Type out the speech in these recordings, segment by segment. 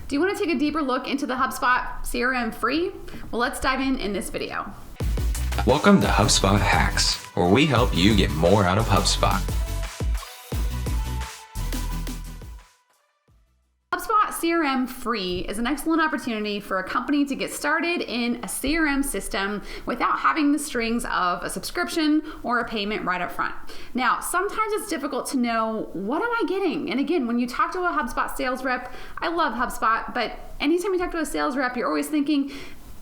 Do you want to take a deeper look into the HubSpot CRM free? Well, let's dive in this video. Welcome to HubSpot Hacks, where we help you get more out of HubSpot. HubSpot CRM free is an excellent opportunity for a company to get started in a CRM system without having the strings of a subscription or a payment right up front. Now, sometimes it's difficult to know, what am I getting? And again, when you talk to a HubSpot sales rep, I love HubSpot, but anytime you talk to a sales rep, you're always thinking,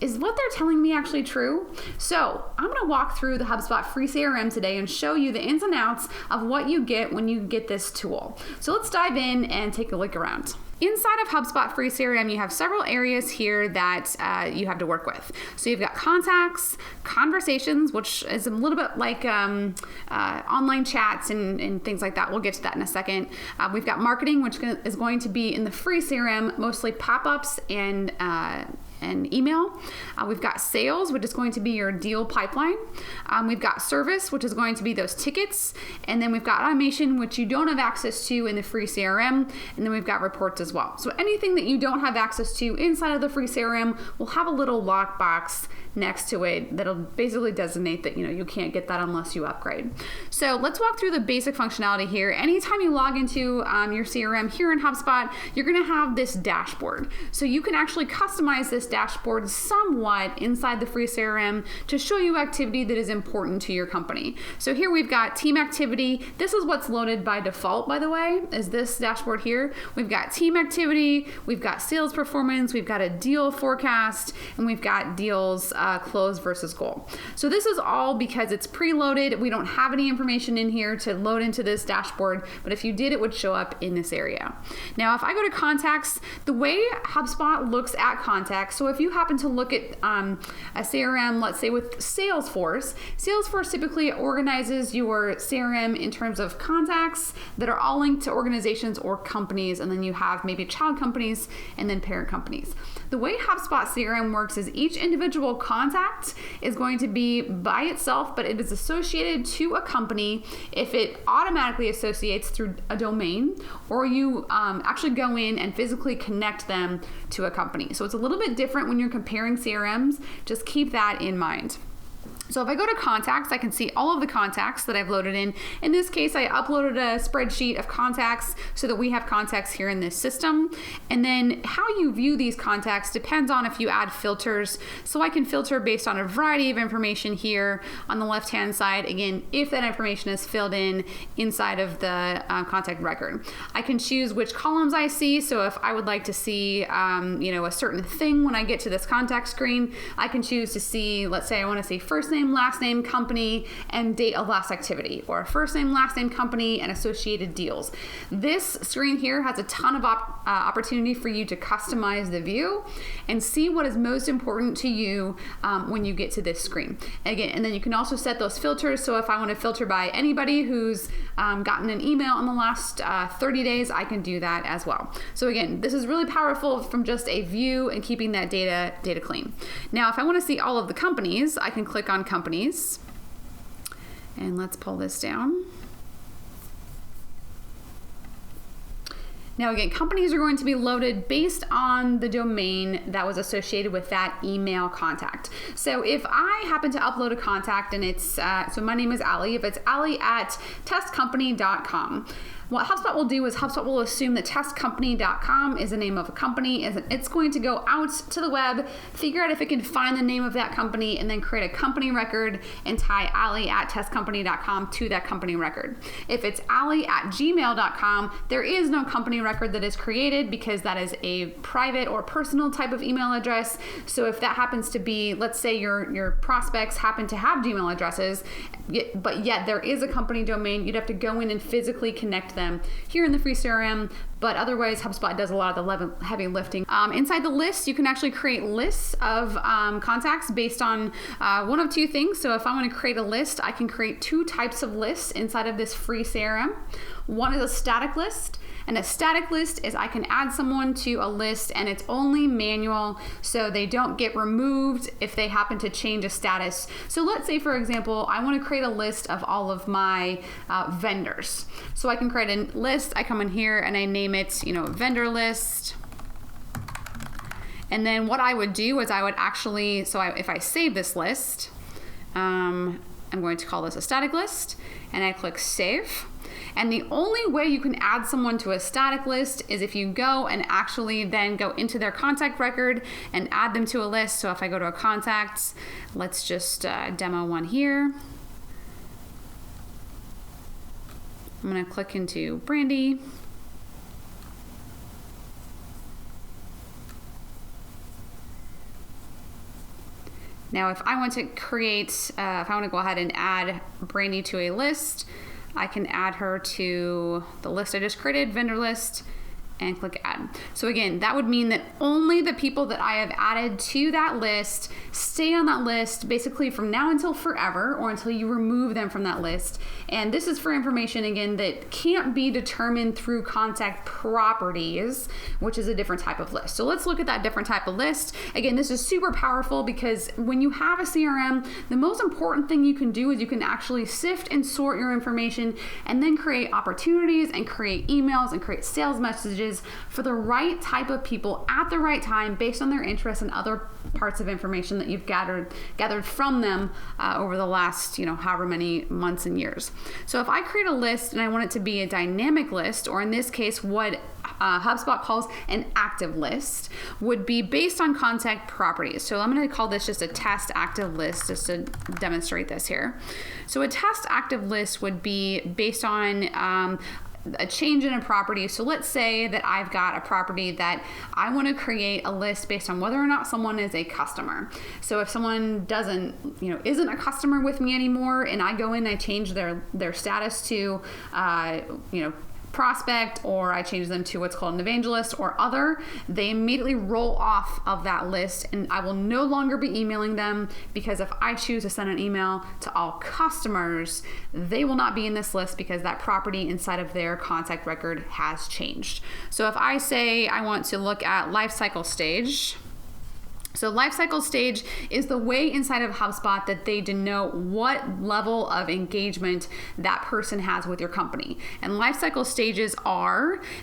is what they're telling me actually true? So I'm gonna walk through the HubSpot free CRM today and show you the ins and outs of what you get when you get this tool. So let's dive in and take a look around. Inside of HubSpot free CRM, you have several areas here that you have to work with. So you've got contacts, conversations, which is a little bit like online chats and things like that. We'll get to that in a second. We've got marketing, which is going to be in the free CRM, mostly pop-ups and email. We've got sales, which is going to be your deal pipeline. We've got service, which is going to be those tickets. And then we've got automation, which you don't have access to in the free CRM. And then we've got reports as well. So anything that you don't have access to inside of the free CRM will have a little lockbox next to it that'll basically designate that you can't get that unless you upgrade. So let's walk through the basic functionality here. Anytime you log into your CRM here in HubSpot, you're gonna have this dashboard. So you can actually customize this dashboard somewhat inside the free CRM to show you activity that is important to your company. So here we've got team activity. This is what's loaded by default, by the way, is this dashboard here. We've got team activity, we've got sales performance, we've got a deal forecast, and we've got deals close versus goal. So this is all because it's preloaded. We don't have any information in here to load into this dashboard, but if you did, it would show up in this area. Now, if I go to contacts, the way HubSpot looks at contacts, so if you happen to look at a CRM, let's say with Salesforce typically organizes your CRM in terms of contacts that are all linked to organizations or companies, and then you have maybe child companies and then parent companies. The way HubSpot CRM works is each individual contact is going to be by itself, but it is associated to a company if it automatically associates through a domain, or you actually go in and physically connect them to a company. So it's a little bit different when you're comparing CRMs. Just keep that in mind. So if I go to contacts, I can see all of the contacts that I've loaded in. In this case, I uploaded a spreadsheet of contacts so that we have contacts here in this system. And then how you view these contacts depends on if you add filters. So I can filter based on a variety of information here on the left-hand side. Again, if that information is filled in inside of the contact record. I can choose which columns I see. So if I would like to see a certain thing when I get to this contact screen, I can choose to see, let's say I want to see first name, last name, company, and date of last activity, or first name, last name, company, and associated deals. This screen here has a ton of opportunity for you to customize the view and see what is most important to you when you get to this screen. And then you can also set those filters. So if I want to filter by anybody who's gotten an email in the last 30 days, I can do that as well. So again, this is really powerful from just a view and keeping that data clean. Now, if I want to see all of the companies, I can click on companies, and let's pull this down. Now again, companies are going to be loaded based on the domain that was associated with that email contact. So if I happen to upload a contact and it's, so my name is Allie, if it's Allie@testcompany.com, what HubSpot will do is HubSpot will assume that testcompany.com is the name of a company. It's going to go out to the web, figure out if it can find the name of that company, and then create a company record and tie Allie@testcompany.com to that company record. If it's Allie@gmail.com, there is no company record that is created because that is a private or personal type of email address. So if that happens to be, let's say your prospects happen to have Gmail addresses, but yet there is a company domain, you'd have to go in and physically connect them here in the free CRM, but otherwise HubSpot does a lot of the heavy lifting. Inside the list, you can actually create lists of contacts based on one of two things. So if I want to create a list, I can create two types of lists inside of this free CRM. One is a static list, and a static list is I can add someone to a list and it's only manual, so they don't get removed if they happen to change a status. So let's say, for example, I want to create a list of all of my vendors. So I can create a list, I come in here and I name it, vendor list. And then what I would do is I would actually, if I save this list, I'm going to call this a static list, and I click save. And the only way you can add someone to a static list is if you go and actually then go into their contact record and add them to a list. So if I go to a contacts, let's just demo one here. I'm going to click into Brandy. Now, if I want to create, if I want to go ahead and add Brandy to a list, I can add her to the list I just created, vendor list, and click add. So again, that would mean that only the people that I have added to that list stay on that list basically from now until forever, or until you remove them from that list. And this is for information, again, that can't be determined through contact properties, which is a different type of list. So let's look at that different type of list. Again, this is super powerful because when you have a CRM, the most important thing you can do is you can actually sift and sort your information and then create opportunities and create emails and create sales messages for the right type of people at the right time based on their interests and other parts of information that you've gathered from them over the last, however many months and years. So if I create a list and I want it to be a dynamic list, or in this case, what HubSpot calls an active list, would be based on contact properties. So I'm going to call this just a test active list just to demonstrate this here. So a test active list would be based on a change in a property. So let's say that I've got a property that I want to create a list based on whether or not someone is a customer. So if someone isn't a customer with me anymore, and I go in and I change their status to, prospect, or I change them to what's called an evangelist or other, they immediately roll off of that list, and I will no longer be emailing them, because if I choose to send an email to all customers, they will not be in this list because that property inside of their contact record has changed. So if I say I want to look at Lifecycle stage, so Lifecycle stage is the way inside of HubSpot that they denote what level of engagement that person has with your company. And Lifecycle stages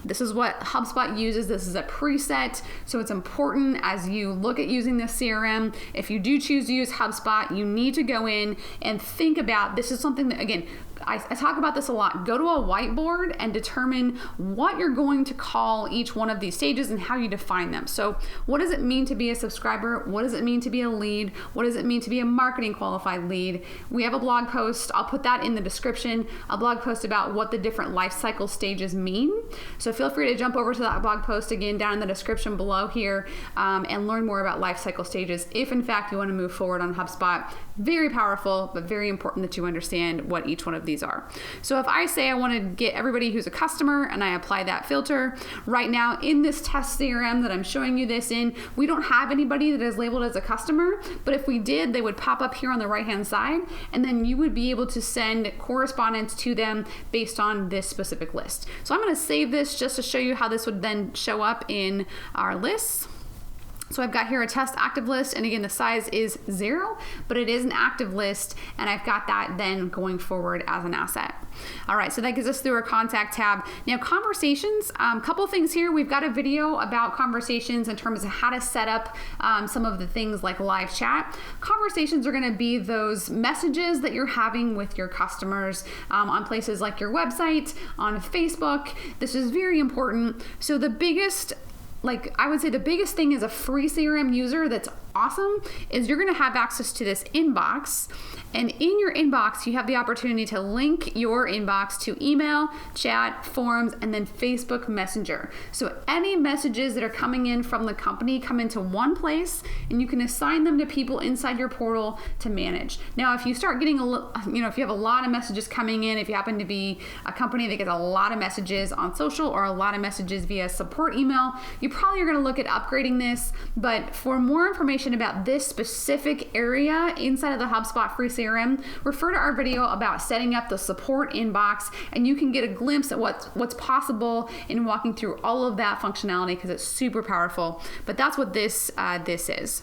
this is what HubSpot uses. This is a preset. So it's important as you look at using this CRM, if you do choose to use HubSpot, you need to go in and think about, this is something that, again, I talk about this a lot. Go to a whiteboard and determine what you're going to call each one of these stages and how you define them. So what does it mean to be a subscriber? What does it mean to be a lead? What does it mean to be a marketing qualified lead? We have a blog post. I'll put that in the description, a blog post about what the different life cycle stages mean. So feel free to jump over to that blog post again down in the description below here and learn more about life cycle stages if in fact you want to move forward on HubSpot. Very powerful, but very important that you understand what each one of these are. So if I say I want to get everybody who's a customer and I apply that filter, right now in this test CRM that I'm showing you this in, we don't have anybody that is labeled as a customer, but if we did, they would pop up here on the right hand side, and then you would be able to send correspondence to them based on this specific list. So I'm going to save this just to show you how this would then show up in our lists. So I've got here a test active list, and again, the size is 0, but it is an active list, and I've got that then going forward as an asset. All right, so that gets us through our contact tab. Now conversations, couple things here. We've got a video about conversations in terms of how to set up some of the things like live chat. Conversations are gonna be those messages that you're having with your customers on places like your website, on Facebook. This is very important. So the biggest thing as a free CRM user that's awesome is you're going to have access to this inbox, and in your inbox you have the opportunity to link your inbox to email, chat, forums, and then Facebook Messenger. So any messages that are coming in from the company come into one place, and you can assign them to people inside your portal to manage. Now if you start getting if you have a lot of messages coming in, if you happen to be a company that gets a lot of messages on social or a lot of messages via support email, you probably are going to look at upgrading this. But for more information about this specific area inside of the HubSpot free CRM, refer to our video about setting up the support inbox, and you can get a glimpse at what's possible in walking through all of that functionality, because it's super powerful. But that's what this is.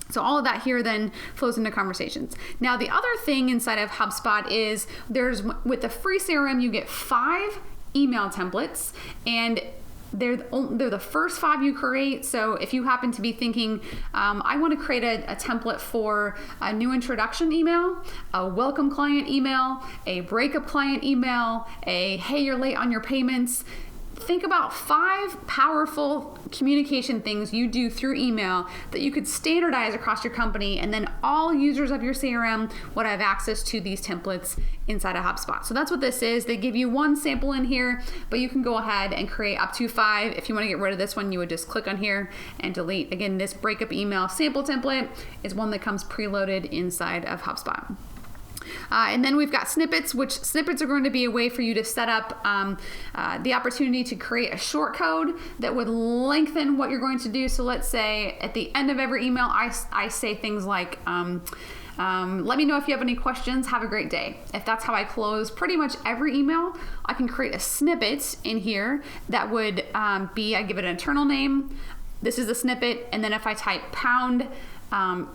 So all of that here then flows into conversations. Now the other thing inside of HubSpot is with the free CRM you get 5 email templates, and they're the first 5 you create. So if you happen to be thinking, I want to create a template for a new introduction email, a welcome client email, a breakup client email, a hey, you're late on your payments. Think about 5 powerful communication things you do through email that you could standardize across your company, and then all users of your CRM would have access to these templates inside of HubSpot. So that's what this is. They give you 1 sample in here, but you can go ahead and create up to 5. If you want to get rid of this one, you would just click on here and delete. Again, this breakup email sample template is one that comes preloaded inside of HubSpot. And then we've got snippets, which snippets are going to be a way for you to set up the opportunity to create a short code that would lengthen what you're going to do. So let's say at the end of every email, I say things like, let me know if you have any questions. Have a great day. If that's how I close pretty much every email, I can create a snippet in here that would I give it an internal name. This is the snippet. And then if I type pound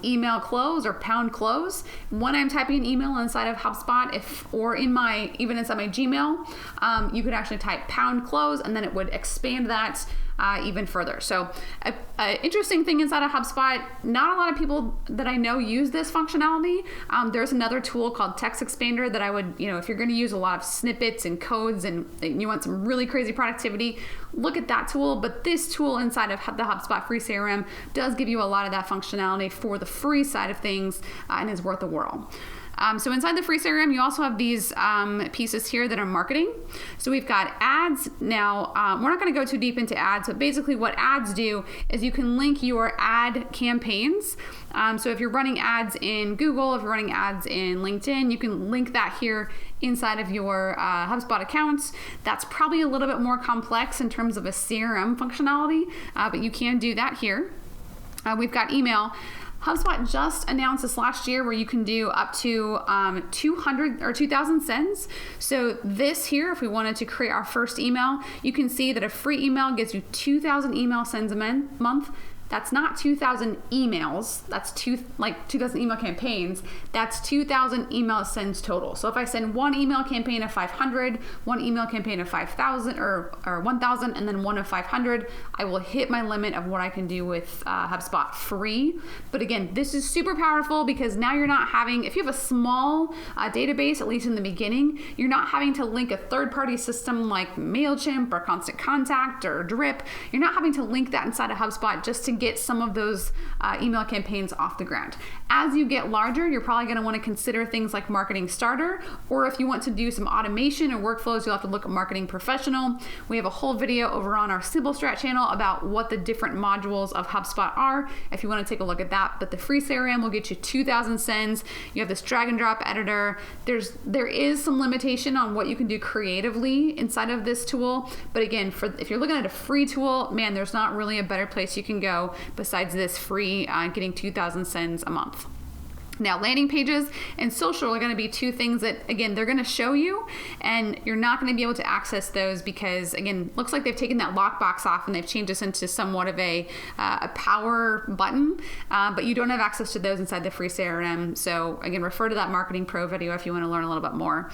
email close or pound close, when I'm typing an email inside of HubSpot, even inside my Gmail, you could actually type pound close, and then it would expand that even further. So an interesting thing inside of HubSpot, not a lot of people that I know use this functionality. There's another tool called Text Expander that I would, if you're going to use a lot of snippets and codes and you want some really crazy productivity, look at that tool. But this tool inside of the HubSpot free CRM does give you a lot of that functionality for the free side of things and is worth a whirl. So inside the free CRM, you also have these pieces here that are marketing. So we've got ads. Now, we're not going to go too deep into ads, but basically what ads do is you can link your ad campaigns. So if you're running ads in Google, if you're running ads in LinkedIn, you can link that here inside of your HubSpot accounts. That's probably a little bit more complex in terms of a CRM functionality, but you can do that here. We've got email. HubSpot just announced this last year where you can do up to 200 or 2,000 sends. So this here, if we wanted to create our first email, you can see that a free email gives you 2,000 email sends a month. That's not 2,000 emails. That's 2,000 email campaigns. That's 2,000 email sends total. So if I send one email campaign of 500, one email campaign of 5,000 or 1,000, and then one of 500, I will hit my limit of what I can do with HubSpot free. But again, this is super powerful because now you're not having, if you have a small database, at least in the beginning, you're not having to link a third-party system like MailChimp or Constant Contact or Drip. You're not having to link that inside of HubSpot just to get some of those email campaigns off the ground. As you get larger, you're probably going to want to consider things like Marketing Starter, or if you want to do some automation or workflows, you'll have to look at Marketing Professional. We have a whole video over on our Simple Strat channel about what the different modules of HubSpot are, if you want to take a look at that. But the free CRM will get you 2,000 sends. You have this drag and drop editor. There is some limitation on what you can do creatively inside of this tool. But again, if you're looking at a free tool, man, there's not really a better place you can go besides this free getting 2,000 sends a month. Now, landing pages and social are going to be two things that, again, they're going to show you, and you're not going to be able to access those because, again, looks like they've taken that lockbox off and they've changed this into somewhat of a power button, but you don't have access to those inside the free CRM. So, again, refer to that Marketing Pro video if you want to learn a little bit more.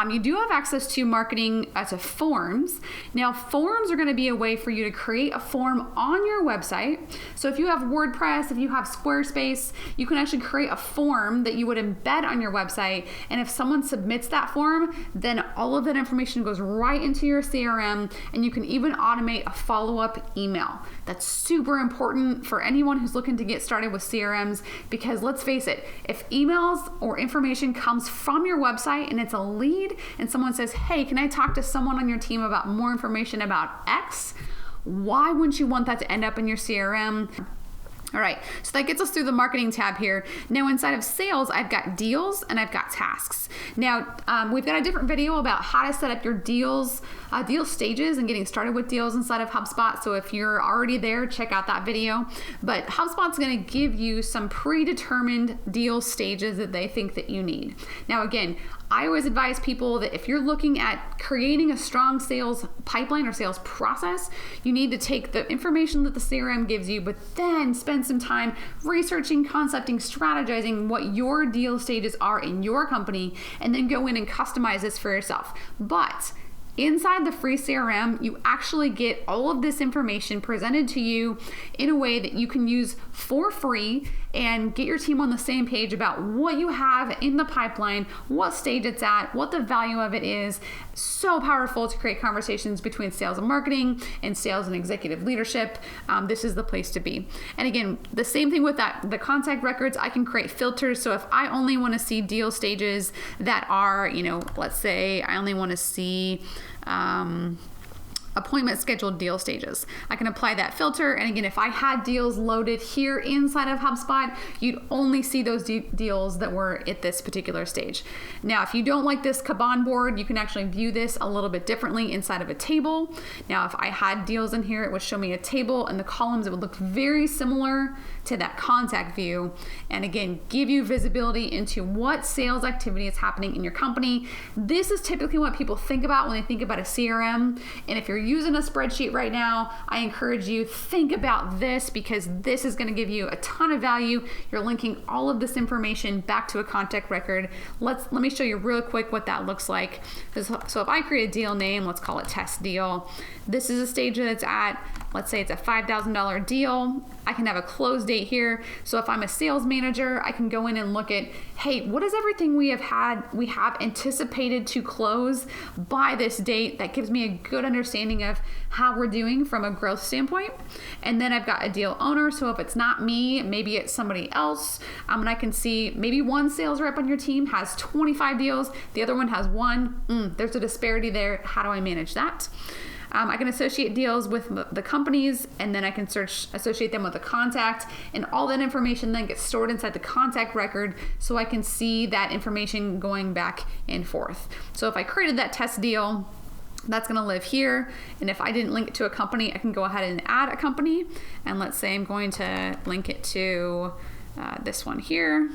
You do have access to marketing to forms. Now, forms are going to be a way for you to create a form on your website. So if you have WordPress, if you have Squarespace, you can actually create a form that you would embed on your website, and if someone submits that form, then all of that information goes right into your CRM, and you can even automate a follow-up email. That's super important for anyone who's looking to get started with CRMs, because let's face it, if emails or information comes from your website and it's a lead and someone says, hey, can I talk to someone on your team about more information about X? Why wouldn't you want that to end up in your CRM? All right, so that gets us through the marketing tab here. Now inside of sales, I've got deals and I've got tasks. Now we've got a different video about how to set up your deal stages and getting started with deals inside of HubSpot. So if you're already there, check out that video. But HubSpot's gonna give you some predetermined deal stages that they think that you need. Now again, I always advise people that if you're looking at creating a strong sales pipeline or sales process, you need to take the information that the CRM gives you, but then spend some time researching, concepting, strategizing what your deal stages are in your company, and then go in and customize this for yourself. But Inside the free CRM, you actually get all of this information presented to you in a way that you can use for free and get your team on the same page about what you have in the pipeline, what stage it's at, what the value of it is. So powerful to create conversations between sales and marketing and sales and executive leadership. This is the place to be. And again, the same thing with the contact records, I can create filters. So if I only want to see deal stages that are, let's say I only want to see appointment scheduled deal stages, I can apply that filter. And again, if I had deals loaded here inside of HubSpot, you'd only see those deals that were at this particular stage. Now, if you don't like this Kanban board, you can actually view this a little bit differently inside of a table. Now, if I had deals in here, it would show me a table, and the columns, it would look very similar to that contact view. And again, give you visibility into what sales activity is happening in your company. This is typically what people think about when they think about a CRM. And if you're using a spreadsheet right now, I encourage you, think about this, because this is going to give you a ton of value. You're linking all of this information back to a contact record. Let me show you real quick what that looks like. So if I create a deal name, let's call it test deal. This is a stage that it's at. Let's say it's a $5,000 deal. I can have a close date here. So if I'm a sales manager, I can go in and look at, hey, what is everything we have anticipated to close by this date? That gives me a good understanding of how we're doing from a growth standpoint. And then I've got a deal owner. So if it's not me, maybe it's somebody else. And I can see maybe one sales rep on your team has 25 deals. The other one has one. There's a disparity there. How do I manage that? I can associate deals with the companies, and then I can associate them with a contact, and all that information then gets stored inside the contact record, so I can see that information going back and forth. So if I created that test deal, that's going to live here. And if I didn't link it to a company, I can go ahead and add a company. And let's say I'm going to link it to this one here.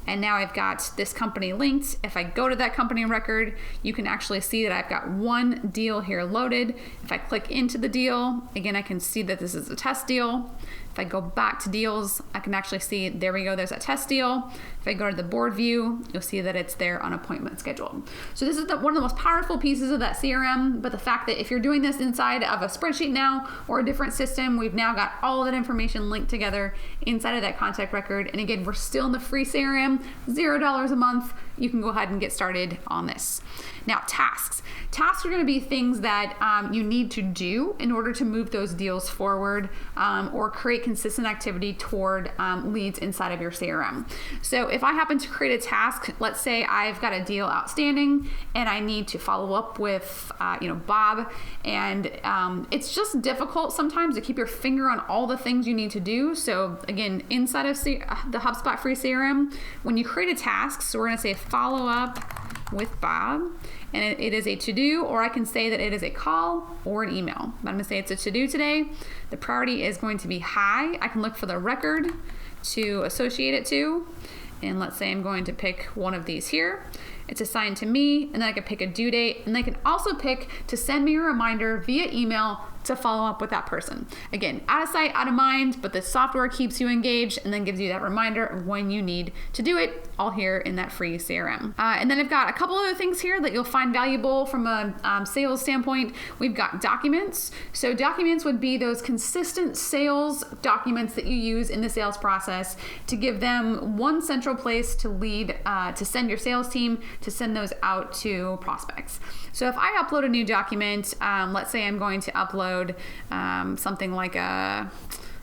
And now I've got this company linked. If I go to that company record, you can actually see that I've got one deal here loaded. If I click into the deal, again, I can see that this is a test deal. If I go back to deals, I can actually see, there we go, there's a test deal. If I go to the board view, you'll see that it's there on appointment scheduled. So this is one of the most powerful pieces of that CRM, but the fact that if you're doing this inside of a spreadsheet now or a different system, we've now got all that information linked together inside of that contact record. And again, we're still in the free CRM, $0 a month. You can go ahead and get started on this. Now, tasks. Tasks are going to be things that you need to do in order to move those deals forward or create consistent activity toward leads inside of your CRM. So if I happen to create a task, let's say I've got a deal outstanding and I need to follow up with Bob, and it's just difficult sometimes to keep your finger on all the things you need to do. So again, inside of the HubSpot free CRM, when you create a task, so we're going to say follow up with Bob, and it is a to-do, or I can say that it is a call or an email. But I'm going to say it's a to-do today. The priority is going to be high. I can look for the record to associate it to, and let's say I'm going to pick one of these here. It's assigned to me, and then I can pick a due date, and I can also pick to send me a reminder via email to follow up with that person. Again, out of sight, out of mind, but the software keeps you engaged and then gives you that reminder of when you need to do it, all here in that free CRM. And then I've got a couple other things here that you'll find valuable from a sales standpoint. We've got documents. So documents would be those consistent sales documents that you use in the sales process to give them one central place to lead, to send your sales team, to send those out to prospects. So if I upload a new document, let's say I'm going to upload something like I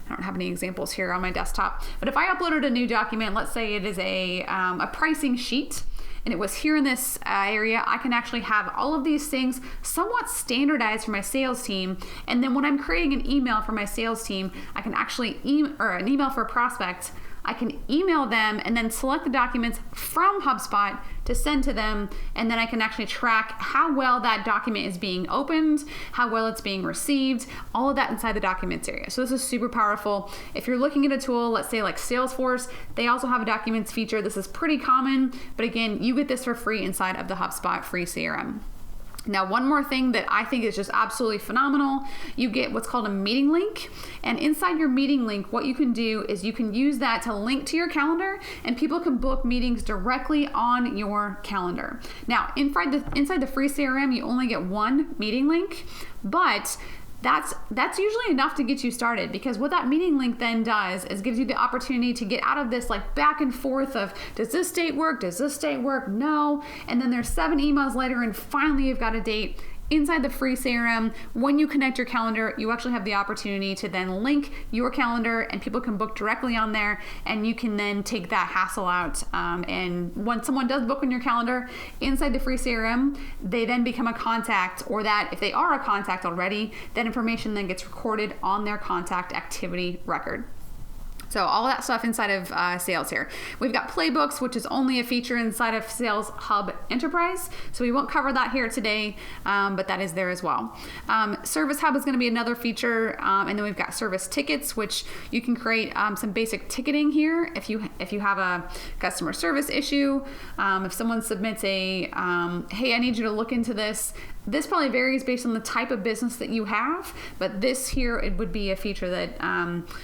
don't have any examples here on my desktop, but if I uploaded a new document, let's say it is a pricing sheet, and it was here in this area, I can actually have all of these things somewhat standardized for my sales team. And then when I'm creating an email for my sales team, I can actually an email for a prospect, I can email them and then select the documents from HubSpot to send to them, and then I can actually track how well that document is being opened, how well it's being received, all of that inside the documents area. So this is super powerful. If you're looking at a tool, let's say like Salesforce, they also have a documents feature. This is pretty common, but again, you get this for free inside of the HubSpot free CRM. Now, one more thing that I think is just absolutely phenomenal, you get what's called a meeting link. And inside your meeting link, what you can do is you can use that to link to your calendar, and people can book meetings directly on your calendar. Now, inside the free CRM, you only get one meeting link, but that's usually enough to get you started, because what that meeting link then does is gives you the opportunity to get out of this like back and forth of, does this date work? Does this date work? No. And then there's 7 emails later and finally you've got a date. Inside the free CRM, when you connect your calendar, you actually have the opportunity to then link your calendar, and people can book directly on there, and you can then take that hassle out. And when someone does book on your calendar inside the free CRM, they then become a contact, or that if they are a contact already, that information then gets recorded on their contact activity record. So all that stuff inside of Sales here. We've got playbooks, which is only a feature inside of Sales Hub Enterprise. So we won't cover that here today, but that is there as well. Service Hub is going to be another feature. And then we've got service tickets, which you can create some basic ticketing here. If you have a customer service issue, if someone submits a, hey, I need you to look into this. This probably varies based on the type of business that you have, but this here, it would be a feature that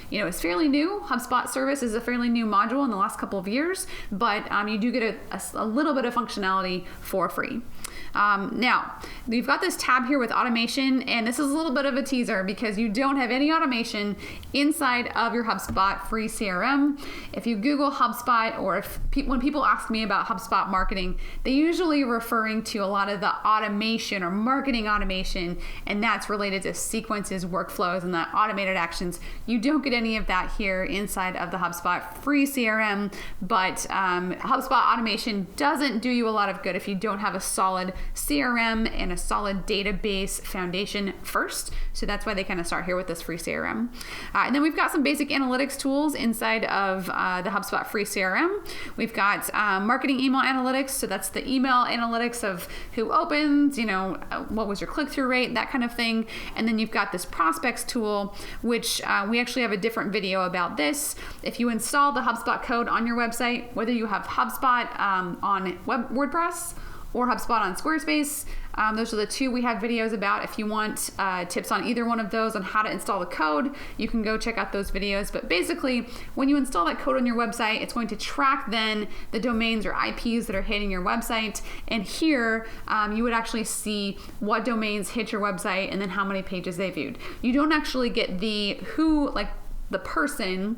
is fairly new. HubSpot Service is a fairly new module in the last couple of years, but you do get a little bit of functionality for free. Now, we've got this tab here with automation, and this is a little bit of a teaser because you don't have any automation inside of your HubSpot free CRM. If you Google HubSpot, or when people ask me about HubSpot marketing, they usually are referring to a lot of the automation or marketing automation, and that's related to sequences, workflows, and the automated actions. You don't get any of that here inside of the HubSpot free CRM, but HubSpot automation doesn't do you a lot of good if you don't have a solid CRM and a solid database foundation first. So that's why they kind of start here with this free CRM. And then we've got some basic analytics tools inside of the HubSpot free CRM. We've got marketing email analytics. So that's the email analytics of who opens, what was your click-through rate, that kind of thing. And then you've got this prospects tool, which we actually have a different video about this. If you install the HubSpot code on your website, whether you have HubSpot on WordPress or HubSpot on Squarespace, those are the two we have videos about. If you want tips on either one of those on how to install the code, you can go check out those videos. But basically, when you install that code on your website, it's going to track then the domains or IPs that are hitting your website. And here, you would actually see what domains hit your website and then how many pages they viewed. You don't actually get the person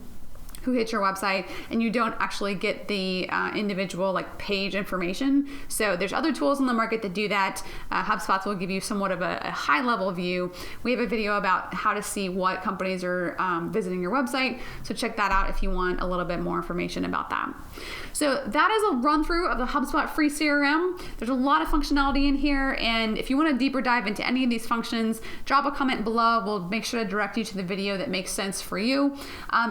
who hit your website, and you don't actually get the individual page information. So there's other tools in the market that do that. HubSpot will give you somewhat of a high level view. We have a video about how to see what companies are visiting your website. So check that out if you want a little bit more information about that. So that is a run through of the HubSpot free CRM. There's a lot of functionality in here, and if you want to deeper dive into any of these functions, drop a comment below. We'll make sure to direct you to the video that makes sense for you.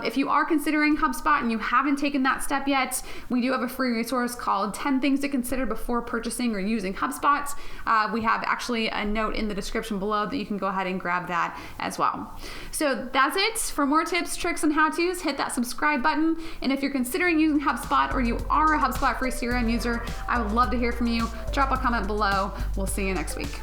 If you are considering HubSpot and you haven't taken that step yet, we do have a free resource called 10 Things to Consider Before Purchasing or Using HubSpot. We have actually a note in the description below that you can go ahead and grab that as well. So that's it. For more tips, tricks, and how-tos, hit that subscribe button. And if you're considering using HubSpot or you are a HubSpot free CRM user, I would love to hear from you. Drop a comment below. We'll see you next week.